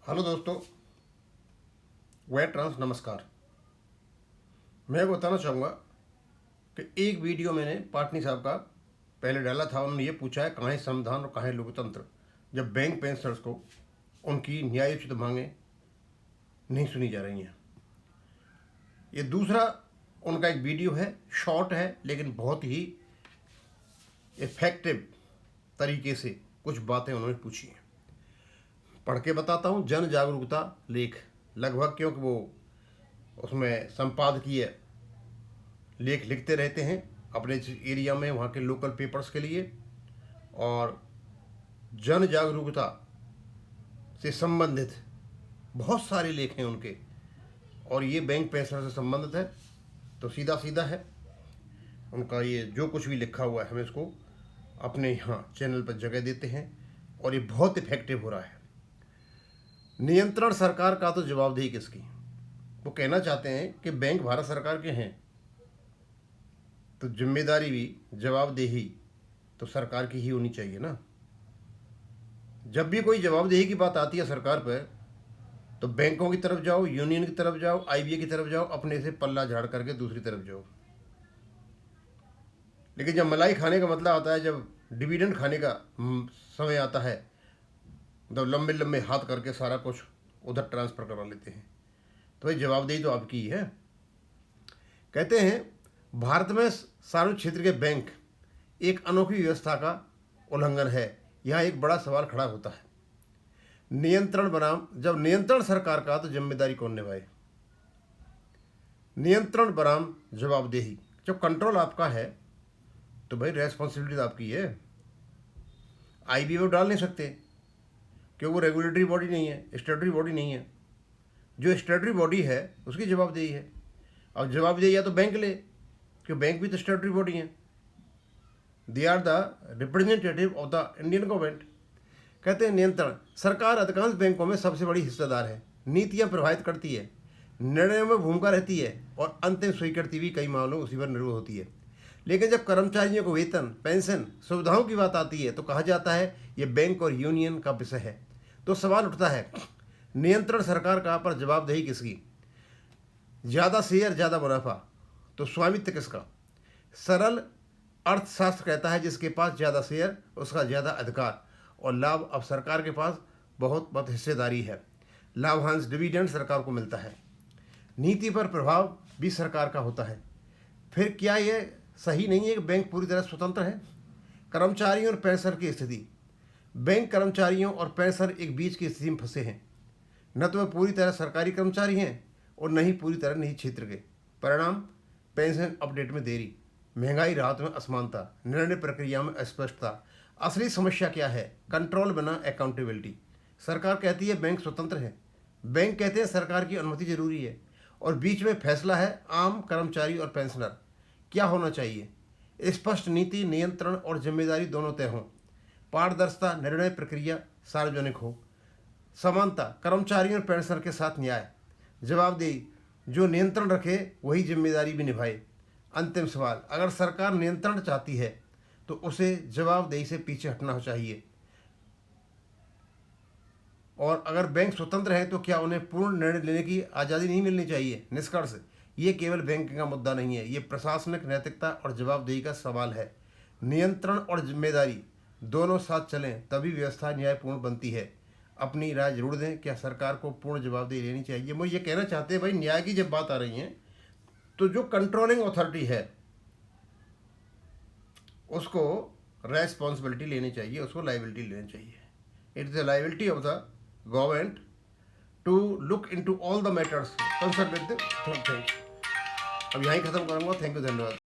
Hello दोस्तों, वह trans नमस्कार। मैं बताना चाहूँगा कि एक वीडियो मैंने पाटनी साहब का पहले डाला था। उन्होंने ये पूछा है कहाँ है संविधान और कहाँ है लोकतंत्र, जब बैंक पेंशनर्स को उनकी न्यायोचित मांगें नहीं सुनी जा रही हैं। ये दूसरा उनका एक वीडियो है, शॉर्ट है लेकिन बहुत ही इफेक्टिव तरीके से कुछ बातें उन्होंने पूछी हैं। पढ़ के बताता हूँ। जन जागरूकता लेख लगभग, क्योंकि वो उसमें संपादकीय लेख लिखते रहते हैं अपने एरिया में, वहाँ के लोकल पेपर्स के लिए, और जन जागरूकता से संबंधित बहुत सारे लेख हैं उनके, और ये बैंक पेंशन से संबंधित है तो सीधा सीधा है उनका। ये जो कुछ भी लिखा हुआ है हम इसको अपने यहाँ चैनल पर जगह देते हैं और ये बहुत इफेक्टिव हो रहा है। नियंत्रण सरकार का तो जवाबदेही किसकी। वो कहना चाहते हैं कि बैंक भारत सरकार के हैं तो जिम्मेदारी भी, जवाबदेही तो सरकार की ही होनी चाहिए ना। जब भी कोई जवाबदेही की बात आती है सरकार पर, तो बैंकों की तरफ जाओ, यूनियन की तरफ जाओ, आईबीए की तरफ जाओ, अपने से पल्ला झाड़ करके दूसरी तरफ जाओ। लेकिन जब मलाई खाने का मतलब आता है, जब डिविडेंड खाने का समय आता है, तो लंबे लंबे हाथ करके सारा कुछ उधर ट्रांसफ़र करा लेते हैं। तो भाई जवाबदेही तो आपकी ही है। कहते हैं भारत में सार्वजनिक क्षेत्र के बैंक एक अनोखी व्यवस्था का उल्लंघन है। यहाँ एक बड़ा सवाल खड़ा होता है, नियंत्रण बनाम, जब नियंत्रण सरकार का तो जिम्मेदारी कौन निभाए। नियंत्रण बनाम जवाबदेही, जब कंट्रोल आपका है तो भाई रेस्पॉन्सिबिलिटी आपकी है। आईबीए में डाल नहीं सकते क्योंकि वो रेगुलेटरी बॉडी नहीं है, स्टेटरी बॉडी नहीं है। जो स्टेटरी बॉडी है उसकी जवाबदेही है। अब जवाबदेही या तो बैंक ले, क्योंकि बैंक भी तो स्टेटरी बॉडी है। They are the representative of the Indian government. कहते हैं नियंत्रण, सरकार अधिकांश बैंकों में सबसे बड़ी हिस्सेदार है, नीतियां प्रभावित करती है, निर्णयों में भूमिका रहती है और अंतिम स्वीकृति भी कई मामलों में उसी पर निर्भर होती है। लेकिन जब कर्मचारियों को वेतन, पेंशन, सुविधाओं की बात आती है तो कहा जाता है ये बैंक और यूनियन का विषय है। तो सवाल उठता है, नियंत्रण सरकार का पर जवाबदेही किसकी। ज़्यादा शेयर ज़्यादा मुनाफा, तो स्वामित्व किसका। सरल अर्थशास्त्र कहता है जिसके पास ज़्यादा शेयर उसका ज़्यादा अधिकार और लाभ। अब सरकार के पास बहुत हिस्सेदारी है, लाभांश डिविडेंड सरकार को मिलता है। नीति पर प्रभाव भी सरकार का होता है। फिर क्या ये सही नहीं है कि बैंक पूरी तरह स्वतंत्र है। कर्मचारियों और पेंशनर की स्थिति, बैंक कर्मचारियों और पेंशनर एक बीच की स्थिति में फंसे हैं। न तो वे पूरी तरह सरकारी कर्मचारी हैं और न ही पूरी तरह निजी क्षेत्र के। परिणाम, पेंशन अपडेट में देरी, महंगाई राहत में असमानता, निर्णय प्रक्रिया में अस्पष्टता। असली समस्या क्या है, कंट्रोल बिना अकाउंटेबिलिटी। सरकार कहती है बैंक स्वतंत्र है, बैंक कहते हैं सरकार की अनुमति जरूरी है, और बीच में फैसला है आम कर्मचारी और पेंशनर। क्या होना चाहिए, स्पष्ट नीति, नियंत्रण और जिम्मेदारी दोनों तय हों। पारदर्शिता, निर्णय प्रक्रिया सार्वजनिक हो। समानता, कर्मचारियों और पेंशनर के साथ न्याय। जवाबदेही, जो नियंत्रण रखे वही जिम्मेदारी भी निभाए। अंतिम सवाल, अगर सरकार नियंत्रण चाहती है तो उसे जवाबदेही से पीछे हटना चाहिए, और अगर बैंक स्वतंत्र है तो क्या उन्हें पूर्ण निर्णय लेने की आज़ादी नहीं मिलनी चाहिए। निष्कर्ष, ये केवल बैंकिंग का मुद्दा नहीं है, ये प्रशासनिक नैतिकता और जवाबदेही का सवाल है। नियंत्रण और जिम्मेदारी दोनों साथ चलें तभी व्यवस्था न्यायपूर्ण बनती है। अपनी राय जरूर दें, क्या सरकार को पूर्ण जवाबदेही लेनी चाहिए। वो ये कहना चाहते हैं भाई न्याय की जब बात आ रही है तो जो कंट्रोलिंग अथॉरिटी है उसको रेस्पॉन्सिबिलिटी लेनी चाहिए, उसको लाइबिलिटी लेनी चाहिए। It is the liability of the government to look into all the matters concern with the things. अब यहीं खत्म करूँगा। थैंक यू, धन्यवाद।